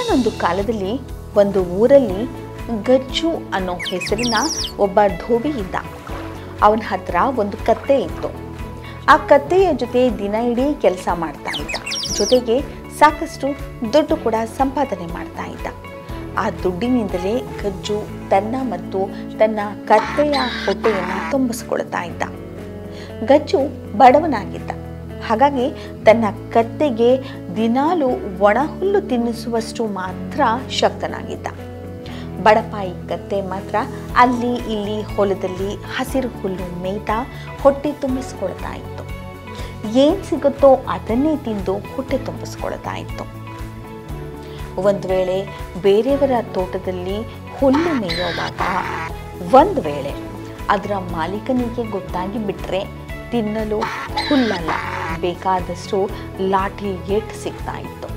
ಒಂದಾನೊಂದು ಕಾಲದಲ್ಲಿ ಒಂದು ಊರಲ್ಲಿ ಗಜ್ಜು ಅನ್ನೋ ಹೆಸರಿನ ಒಬ್ಬ ಧೋಬಿ ಇದ್ದ. ಅವನ ಹತ್ರ ಒಂದು ಕತ್ತೆ ಇತ್ತು. ಆ ಕತ್ತೆಯ ಜೊತೆ ದಿನ ಇಡೀ ಕೆಲಸ ಮಾಡ್ತಾ ಇದ್ದ. ಜೊತೆಗೆ ಸಾಕಷ್ಟು ದುಡ್ಡು ಕೂಡ ಸಂಪಾದನೆ ಮಾಡ್ತಾ ಇದ್ದ. ಆ ದುಡ್ಡಿನಿಂದಲೇ ಗಜ್ಜು ತನ್ನ ಮತ್ತು ತನ್ನ ಕತ್ತೆಯ ಹೊಟ್ಟೆಯನ್ನು ತುಂಬಿಸ್ಕೊಳ್ತಾ ಇದ್ದ. ಗಜ್ಜು ಬಡವನಾಗಿದ್ದ. ಹಾಗಾಗಿ ತನ್ನ ಕತ್ತೆಗೆ ದಿನಾಲೂ ಒಣ ಹುಲ್ಲು ತಿನ್ನಿಸುವಷ್ಟು ಮಾತ್ರ ಶಕ್ತನಾಗಿದ್ದ. ಬಡಪಾಯಿ ಕತ್ತೆ ಮಾತ್ರ ಅಲ್ಲಿ ಇಲ್ಲಿ ಹೊಲದಲ್ಲಿ ಹಸಿರು ಹುಲ್ಲು ಮೇಯ್ತಾ ಹೊಟ್ಟೆ ತುಂಬಿಸ್ಕೊಳ್ತಾ ಇತ್ತು. ಏನು ಸಿಗುತ್ತೋ ಅದನ್ನೇ ತಿಂದು ಹೊಟ್ಟೆ ತುಂಬಿಸ್ಕೊಳ್ತಾ ಇತ್ತು. ಒಂದು ವೇಳೆ ಬೇರೆಯವರ ತೋಟದಲ್ಲಿ ಹುಲ್ಲು ಮೇಯುವಾಗ ಒಂದು ವೇಳೆ ಅದರ ಮಾಲೀಕನಿಗೆ ಗೊತ್ತಾಗಿ ಬಿಟ್ಟರೆ ತಿನ್ನಲು ಹುಲ್ಲಲ್ಲ, ಬೇಕಾದಷ್ಟು ಲಾಠಿ ಏಟು ಸಿಗ್ತಾ ಇತ್ತು.